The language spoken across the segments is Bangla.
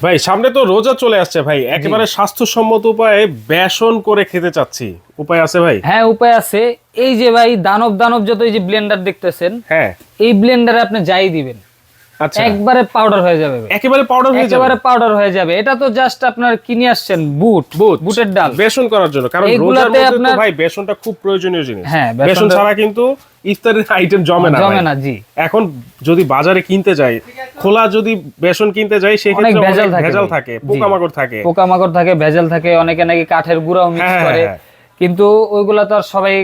ভাই সামনে তো রোজা চলে আসছে ভাই, একেবারে স্বাস্থ্যসম্মত উপায়ে বেসন করে খেতে চাচ্ছি, উপায় আছে ভাই? হ্যাঁ উপায় আছে। এই যে ভাই দানব দানব যত এই যে ব্লেন্ডার দেখতেছেন, হ্যাঁ এই ব্লেন্ডারে আপনি যাই দিবেন আচ্ছা একবারে পাউডার হয়ে যাবে ভাই। একেবারে পাউডার হয়ে যাবে, একেবারে পাউডার হয়ে যাবে। এটা তো জাস্ট আপনার কিনে আসছেন বুটের ডাল বেসন করার জন্য, কারণ রোজার এইগুলাতে মধ্যে তো আপনার- ভাই বেসনটা খুব প্রয়োজনীয় জিনিস। হ্যাঁ, বেসন ছাড়া কিন্তু ইফতারের আইটেম জমে না জমে ভাই। না, জি। এখন যদি বাজারে কিনতে যাই, খোলা যদি বেসন কিনতে যাই, সেক্ষেত্রে অনেক ভেজাল অনেক থাকে ভেজাল ভাই। থাকে, জি। পোকামাকড় থাকে। পোকামাকড় থাকে, ভেজাল থাকে, অনেকে নাকি কাঠের গুঁড়াও মিক্স হ্যাঁ, করে, হ্যাঁ। কিন্তু ওইগুলা তো আর সবাই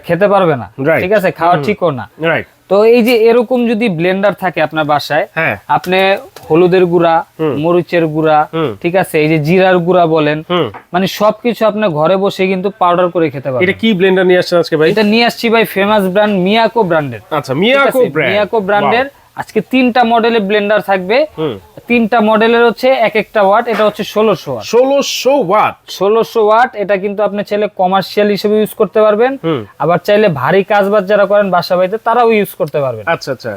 খেতে পারবে না, Right. ঠিক আছে, খাওয়া ঠিকও না। রাইট। তো এই যে এরকম যদি ব্লেন্ডার থাকে আপনার বাসায়, হ্যাঁ। আপনি হলুদের গুঁড়া, মরিচের গুঁড়া, ঠিক আছে, এই যে জিরার গুঁড়া বলেন, মানে সবকিছু আপনি ঘরে বসে কিন্তু পাউডার করে খেতে পারবেন। এটা কি ব্লেন্ডার নিয়ে আসছেন আজকে ভাই? এটা নিয়ে আসছি ভাই ফেমাস ব্র্যান্ড মিয়াকো ব্র্যান্ডের। আচ্ছা, মিয়াকো ব্র্যান্ড। মিয়াকো ব্র্যান্ডের আজকে 3টা মডেলের ব্লেন্ডার থাকবে। 3টা মডেলের হচ্ছে এক একটা ওয়াট। এটা হচ্ছে 1600 ওয়াট। 1600 ওয়াট। 1600 ওয়াট। এটা কিন্তু আপনি চাইলে কমার্শিয়াল হিসেবে ইউজ করতে পারবেন, আবার চাইলে ভারী কাজবাজ যারা করেন বাসা বাড়িতে তারাও ইউজ করতে পারবেন। আচ্ছা আচ্ছা।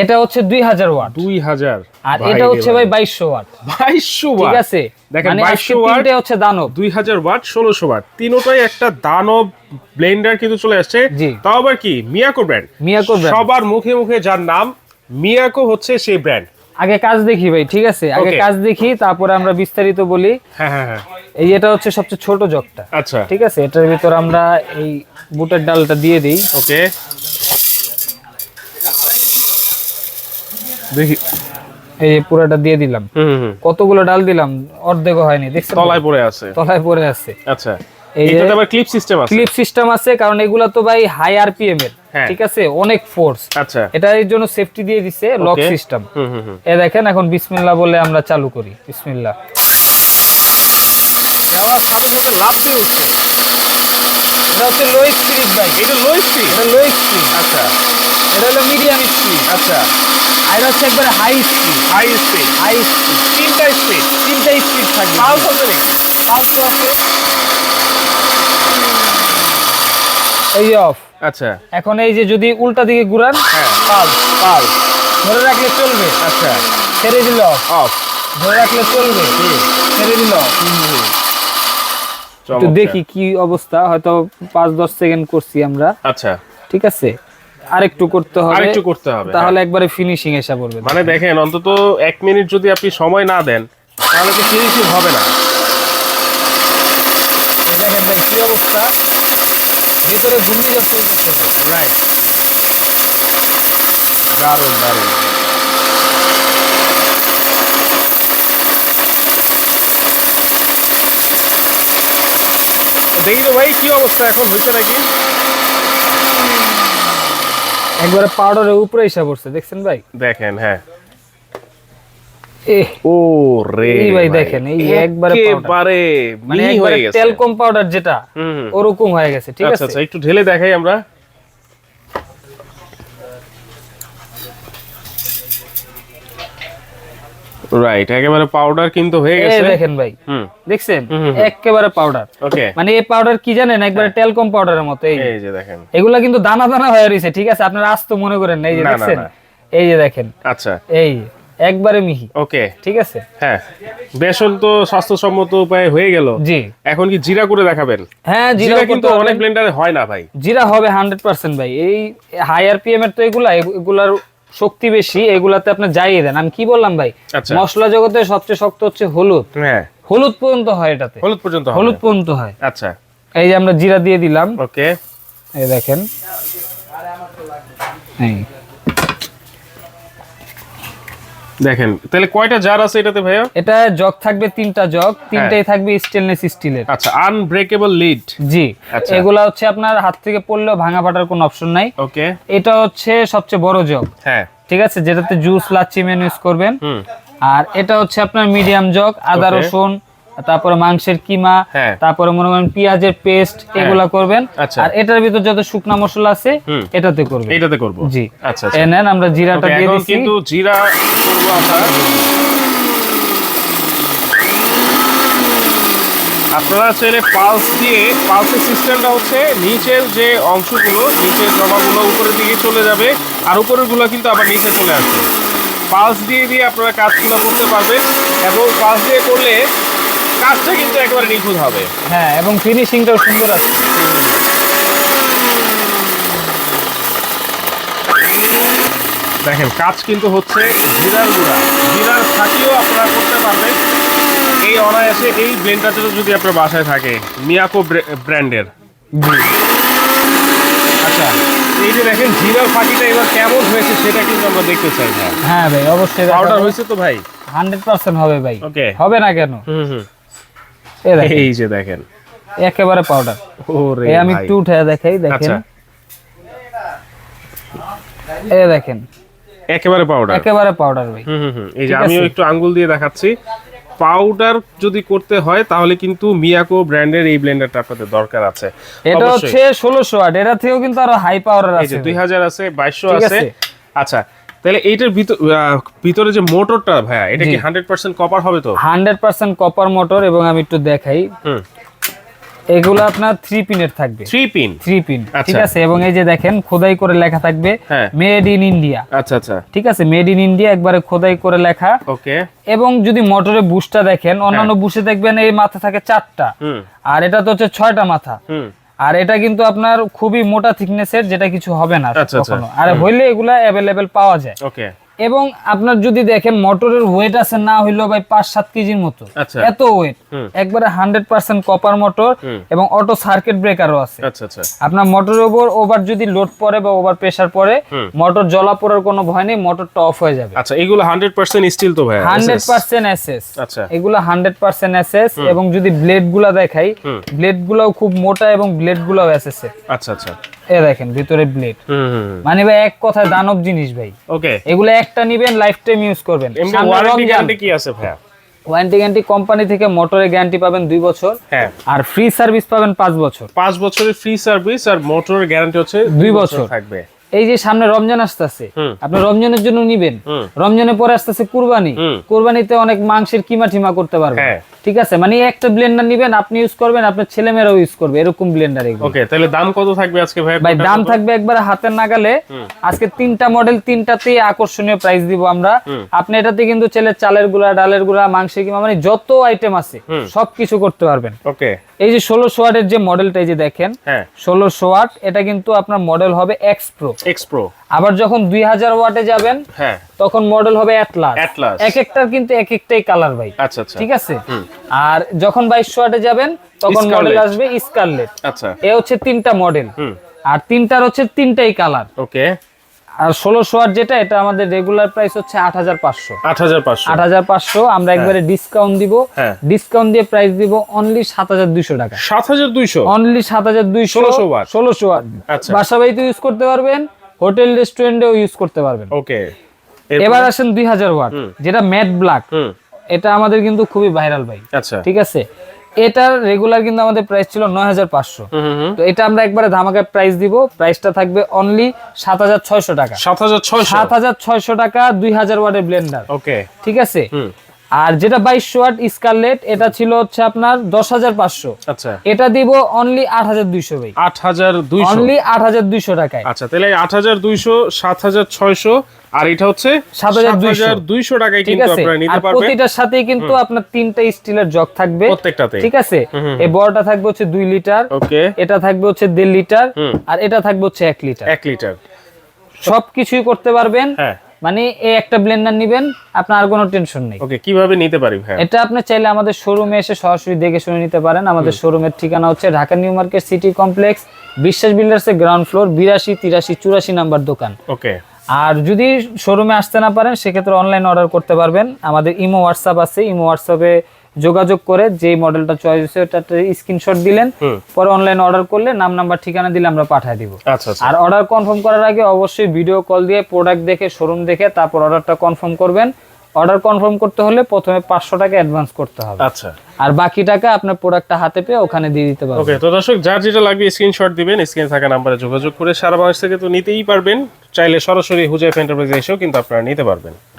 এটা হচ্ছে 2000 ওয়াট। 2000। আর এটা হচ্ছে ভাই 2200 ওয়াট। 2200 ওয়াট, ঠিক আছে, দেখেন মানে 2200 ওয়াট, তিনটে হচ্ছে দানব। 2000 ওয়াট, 1600 ওয়াট, তিনটাই একটা দানব ব্লেন্ডার কিন্তু চলে আসছে। জি। তাও আবার কি মিয়াকো ব্র্যান্ড। মিয়াকো ব্র্যান্ড। সবার মুখে মুখে যার নাম মিয়াকো হচ্ছে সেই ব্র্যান্ড। আগে কাজ দেখি ভাই, ঠিক আছে, আগে Okay. কাজ দেখি, তারপরে আমরা বিস্তারিত বলি। হ্যাঁ হ্যাঁ হ্যাঁ। এই এটা হচ্ছে সবচেয়ে ছোট জগটা, আচ্ছা ঠিক আছে, এটার ভিতর আমরা এই বুটের ডালটা দিয়ে দিই। ওকে, দেখি। এই যে পুরোটা দিয়ে দিলাম। কতগুলো ডাল দিলাম, অর্ধেকও হয়নি, দেখছেন তলায় পড়ে আছে। তলায় পড়ে আছে। আচ্ছা, এই যে এইটাতে আবার ক্লিপ সিস্টেম আছে। ক্লিপ সিস্টেম আছে, কারণ এগুলা তো ভাই হাই আরপিএম এর, হ্যাঁ। ঠিক আছে, অনেক ফোর্স। আচ্ছা। এটা এর জন্য সেফটি দিয়ে দিছে লক Okay. সিস্টেম। এ দেখেন, এখন বিসমিল্লাহ বলে আমরা চালু করি। বিসমিল্লাহ। দেওয়ার সাথে সাথে লাভ দিয়ে উঠছে। এটা হচ্ছে লো স্পিড ভাই। এটা লো স্পিড। এটা লো স্পিড। আচ্ছা এটা হলো মিডিয়াম স্পিড। আচ্ছা। আর এটা হচ্ছে একবারে high speed. High speed. High speed. তিনটা স্পিড। 3টা স্পিড থাকবে। পালস আছে নাকি? পালস আছে। এই অফ। আচ্ছা এখন এই যে যদি উল্টা দিকে ঘুরান, হ্যাঁ। পালস। পালস। ধরে রাখলে চলবে, আচ্ছা ছেড়ে দিল অফ। অফ। ধরে রাখলে চলবে, ছেড়ে দিল অফ। একটু দেখি কি অবস্থা, হয়তো 5-10 সেকেন্ড করছি আমরা, আচ্ছা, ঠিক আছে, আরেকটু করতে হবে, আরেকটু করতে হবে, তাহলে একবারে ফিনিশিং এসে পড়বে। মানে দেখেন অন্তত 1 মিনিট যদি আপনি সময় না দেন তাহলে তো ফিনিশিং হবে না। এই দেখেন ভাই কি অবস্থা, ভিতরে ঘূর্ণিঝড় চলতেছে। রাইট, দারুণ দারুণ। তো দেখি তো ভাই কি অবস্থা, এখন হয়েছে নাকি? একবারে পাউডারের উপরে এসে পড়ছে, দেখছেন ভাই? দেখেন, হ্যাঁ। এহ, ও রে এই ভাই দেখেন, এই একবারে powder। একেবারে মানে মিহি একবারে হয়ে গেছে। টেলকম পাউডার যেটা, হুম। ওরকম হয়ে গেছে, ঠিক আচ্ছা আছে। আচ্ছা, একটু ঢেলে দেখাই আমরা। রাইট, একেবারে পাউডার কিন্তু হয়ে এই গেছে। দেখেন ভাই, হুম। দেখছেন, একেবারে পাউডার। ওকে, মানে এই পাউডার কি জানেন, একবারে টেলকম পাউডারের মতো। এই এই যে দেখেন। এগুলা কিন্তু দানা দানা হয়ে রয়েছে, ঠিক আছে, আপনারা আস্ত মনে করেন না। এই যে না, না, দেখছেন, না। এই যে দেখেন, আচ্ছা, এই একবারে মিহি, ওকে, ঠিক আছে। হ্যাঁ। বেসন তো স্বাস্থ্যসম্মত উপায়ে হয়ে গেল, জি। এখন কি জিরা করে দেখাবেন? হ্যাঁ, জিরা কিন্তু অনেক ব্লেন্ডারে হয় না ভাই। জিরা হবে 100% ভাই। এই হাই আরপিএম এর তো এগুলার শক্তি বেশি, এগুলাতে আপনি যাইয়ে দেন। আমি কি বললাম ভাই, আচ্ছা। মশলা জগতে সবচেয়ে শক্ত হচ্ছে হলুদ। হ্যাঁ, হলুদ পর্যন্ত হয় এটাতে, হলুদ পর্যন্ত হবে। হলুদ পর্যন্ত হয়। আচ্ছা, এই যে আমরা জিরা দিয়ে দিলাম, ওকে। এই দেখেন, এই দেখেন তাহলে কয়টা জার আছে এটাতে ভাইয়া? এটা জগ থাকবে 3টা জগ, 3টাই থাকবে স্টেনলেস স্টিলের। আচ্ছা, আনব্রেকেবল লিড। জি। আচ্ছা। এগুলা হচ্ছে আপনার হাত থেকে পড়লেও ভাঙা ফাটার কোনো অপশন নাই। ওকে, এটা হচ্ছে সবচেয়ে বড় জগ, হ্যাঁ। ঠিক আছে, যেটাতে জুস লাচ্ছি মেনু ইউজ করবেন। হুম। আর এটা হচ্ছে আপনার মিডিয়াম জগ, আদা Okay. রসুন, তারপরে মাংসের কিমা, হ্যাঁ। তারপরে মনে করেন পেঁয়াজের পেস্ট, এগুলা করবেন। আচ্ছা। আর এটার ভিতর যত শুকনা মশলা আছে এটাতে করবেন। এইটাতে করব। জি। আচ্ছা এই নেন, আমরা জিরাটা Okay, দিয়ে এখন দিছি। কিন্তু জিরা করব আমরা। আপনারা চাইলে পালস দিয়ে, পালসের সিস্টেমটা হচ্ছে নিচের যে অংশগুলো, নিচের জমাগুলো উপরের দিকে চলে যাবে, আর উপরের গুলো কিন্তু আবার নিচে চলে আসবে। পালস দিয়ে দিয়ে আপনারা কাজগুলো করতে পারবেন, এবং পালস দিয়ে করলে কাজটা কিন্তু একেবারে নিখুঁত হবে। হ্যাঁ, এবং ফিনিশিংটাও সুন্দর আছে। দেখেন কাজ কিন্তু হচ্ছে জিরার গুঁড়া, জিরার ফাঁকিও আপনারা করতে পারবেন এই অনায়াসে। এই ব্লেন্ডারটা যদি আপনার বাসায় থাকে মিয়াকো ব্র্যান্ডের। আচ্ছা, এই যে দেখেন জিরার ফাঁকিটা এবার কেমন হয়েছে সেটা কিন্তু আমরা দেখতে চাই। হ্যাঁ ভাই, অবশ্যই পাউডার হয়েছে তো ভাই? 100% হবে ভাই। ওকে, হবে না কেন? এই যে দেখেন একেবারে পাউডার। ওরে আমি একটু উঠে দেখাই, দেখেন। এই দেখেন একেবারে পাউডার, একেবারে পাউডার ভাই। এই যে আমিও একটু আঙ্গুল দিয়ে দেখাচ্ছি। পাউডার যদি করতে হয় তাহলে কিন্তু মিয়াকো ব্র্যান্ডের এই ব্লেন্ডারটা আপনাদের দরকার আছে। এটা হচ্ছে 1600 ওয়াট, এর থেকেও কিন্তু আরো হাই পাওয়ার আছে। এই যে 2000 আছে, 2200 আছে। আচ্ছা, তাহলে এইটার ভিতরে যে মোটরটা ভাইয়া, এটা কি 100% কপার হবে তো? 100% কপার মোটর, এবং আমি একটু দেখাই। এগুলো আপনার 3 পিনের থাকবে। 3 পিন, ঠিক আছে। এবং এই যে দেখেন খোদাই করে লেখা থাকবে মেড ইন ইন্ডিয়া। আচ্ছা আচ্ছা, ঠিক আছে, মেড ইন ইন্ডিয়া একবারে খোদাই করে লেখা। ওকে। এবং যদি মোটরে বুশটা দেখেন, অন্যান্য বুশে দেখবেন এই মাথা থাকে 4টা, আর এটা তো হচ্ছে 6টা মাথা। আর এটা কিন্তু আপনার খুবই মোটা থিকনেসের, যেটা কিছু হবে না কখনো। আর হইলে এগুলা অ্যাভেলেবেল পাওয়া যায়। ওকে। এবং আপনার যদি দেখেন মোটরের ওয়েট আছে না হইলো ভাই 5-7 কেজির মতো, এত ওয়েট। একবারে 100% কপার মোটর, এবং অটো সার্কিট ব্রেকারও আছে। আচ্ছা আচ্ছা, আপনার মোটরের উপর ওভার যদি লোড পড়ে বা ওভার প্রেসার পড়ে, মোটর জ্বলা পড়ার কোনো ভয় নেই, মোটরটা অফ হয়ে যাবে। আচ্ছা, এগুলো 100% স্টিল তো ভাই? 100% এসএস। আচ্ছা, এগুলো 100% এসএস। এবং যদি ব্লেড গুলা দেখাই, ব্লেড গুলাও খুব মোটা, এবং ব্লেড গুলাও এসএস এর। আচ্ছা আচ্ছা, এই দেখেন ভিতরে ব্লেড। মানে ভাই এক কথায় দানব জিনিস ভাই। ওকে। এগুলো একটা নিবেন, লাইফ টাইম ইউজ করবেন। ওয়ারেন্টি গ্যারান্টি কি আছে ভাইয়া? ওয়ারেন্টি গ্যারান্টি কোম্পানি থেকে মোটরের গ্যারান্টি পাবেন 2 বছর। হ্যাঁ। আর ফ্রি সার্ভিস পাবেন 5 বছর। 5 বছরের ফ্রি সার্ভিস, আর মোটরের গ্যারান্টি হচ্ছে 2 বছর থাকবে। এই যে সামনে রমজান আসতেছে, আপনি রমজানের জন্য নিবেন। রমজানের পরে আসতেছে কুরবানি, কুরবানিতে অনেক মাংসের কিমা টিমা করতে পারবেন। ঠিক আছে, মানে একটা ব্লেন্ডার নিবেন, আপনি ইউজ করবেন, আপনার ছেলেমেয়েরাও ইউজ করবে, এরকম ব্লেন্ডার এগুলো। ওকে, তাহলে দাম কত থাকবে আজকে ভাই? ভাই দাম থাকবে একবারে হাতের নাগালে। আজকে 3টা মডেল, 3টাতেই আকর্ষণীয় প্রাইস দিব আমরা। আপনি এটাতে কিন্তু চালের গুঁড়া, ডালের গুঁড়া, মাংসের কিমা, মানে যত আইটেম আছে সবকিছু করতে পারবেন। ওকে। এই যে 1600 ওয়াটের যে মডেলটা, এই যে দেখেন 1600 ওয়াট, এটা কিন্তু আপনার মডেল হবে এক্স প্রো। আবার যখন 2000 ওয়াটে যাবেন, তখন মডেল হবে অ্যাটলাস। এক একটার কিন্তু এক একটাই কালার ভাই। আচ্ছা আচ্ছা, ঠিক আছে। আর যখন 2200 ওয়াটে যাবেন, তখন মডেল আসবে স্কারলেট। আচ্ছা, এ হচ্ছে 3টা মডেল, আর 3টার হচ্ছে 3টাই কালার। ওকে। আর 1600 ওয়াট যেটা, এটা আমাদের রেগুলার প্রাইস হচ্ছে 8500। 8500 আমরা একবারে ডিসকাউন্ট দিব। ডিসকাউন্ট দিয়ে প্রাইস দিব অনলি 7200 টাকা। 7200 অনলি 7200। 1600 ওয়াট বাসা বাড়িতে ইউজ করতে পারবেন, হোটেল রেস্টুরেন্টেও ইউজ করতে পারবেন। ওকে। এবার আসেন 2000 ওয়াট, যেটা ম্যাট ব্ল্যাক। এটা আমাদের কিন্তু খুবই ভাইরাল ভাই। আচ্ছা, ঠিক আছে। এটার রেগুলার কিন্তু আমাদের প্রাইস ছিল 9500। তো এটা আমরা একবারে ধামাকা প্রাইস দিব। প্রাইসটা থাকবে অনলি 7600 টাকা। 7600 টাকা 2000 ওয়াটের ব্লেন্ডার। ওকে, ঠিক আছে। আর যেটা 2200 ওয়াট স্কারলেট, এটা ছিল হচ্ছে আপনার 10500। আচ্ছা, এটা দিব অনলি 8200 ভাই। 8200, অনলি 8200 টাকায়। আচ্ছা, তাহলে 8200, 7600, আর এটা হচ্ছে 7200 টাকায় কিন্তু আপনারা নিতে পারবেন। প্রতিটার সাথেই কিন্তু আপনার 3টা স্টিলের জগ থাকবে প্রত্যেকটাতে। ঠিক আছে। এই বড়টা থাকবে হচ্ছে 2 লিটার। ওকে। এটা থাকবে হচ্ছে 1.5 লিটার, আর এটা থাকবে হচ্ছে 1 লিটার। 1 লিটার সবকিছুই করতে পারবেন। মানে এই একটা ব্লেন্ডার নিবেন, আপনার আর কোনো টেনশন নেই। ওকে, কিভাবে নিতে পারি ভাই? এটা আপনি চাইলে আমাদের শোরুমে এসে সরাসরি দেখে শুনে নিতে পারেন। আমাদের শোরুমের ঠিকানা হচ্ছে Dhaka new market city complex, বিশ্বাস বিল্ডার্স এর গ্রাউন্ড ফ্লোর, 82, 83, 84 নাম্বার দোকান। ওকে। আর যদি শোরুমে আসতে না পারেন, সেক্ষেত্রে অনলাইন অর্ডার করতে পারবেন। আমাদের ইমো হোয়াটসঅ্যাপ আছে, ইমো হোয়াটসঅ্যাপে যোগাযোগ করে যেই মডেলটা চয়েস হয়েছে ওটাতে স্ক্রিনশট দিলেন, পরে অনলাইন অর্ডার করলে নাম নাম্বার ঠিকানা দিলে আমরা পাঠিয়ে দিব। আচ্ছা, আর অর্ডার কনফার্ম করার আগে অবশ্যই ভিডিও কল দিয়ে প্রোডাক্ট দেখে, শোরুম দেখে তারপর অর্ডারটা কনফার্ম করবেন। অর্ডার কনফার্ম করতে হলে প্রথমে 500 টাকা অ্যাডভান্স করতে হবে। আচ্ছা, আর বাকি টাকা আপনার প্রোডাক্টটা হাতে পেয়ে ওখানে দিয়ে দিতে পারবেন। ওকে, তো দর্শক যার যেটা লাগবে স্ক্রিনশট দিবেন, স্ক্রিনে থাকা নম্বরে যোগাযোগ করে সারা বাংলাদেশ থেকে তো নিতেই পারবেন। চাইলে সরাসরি হুজাইফা এন্টারপ্রাইজে এসেও কিন্তু আপনারা নিতে পারবেন।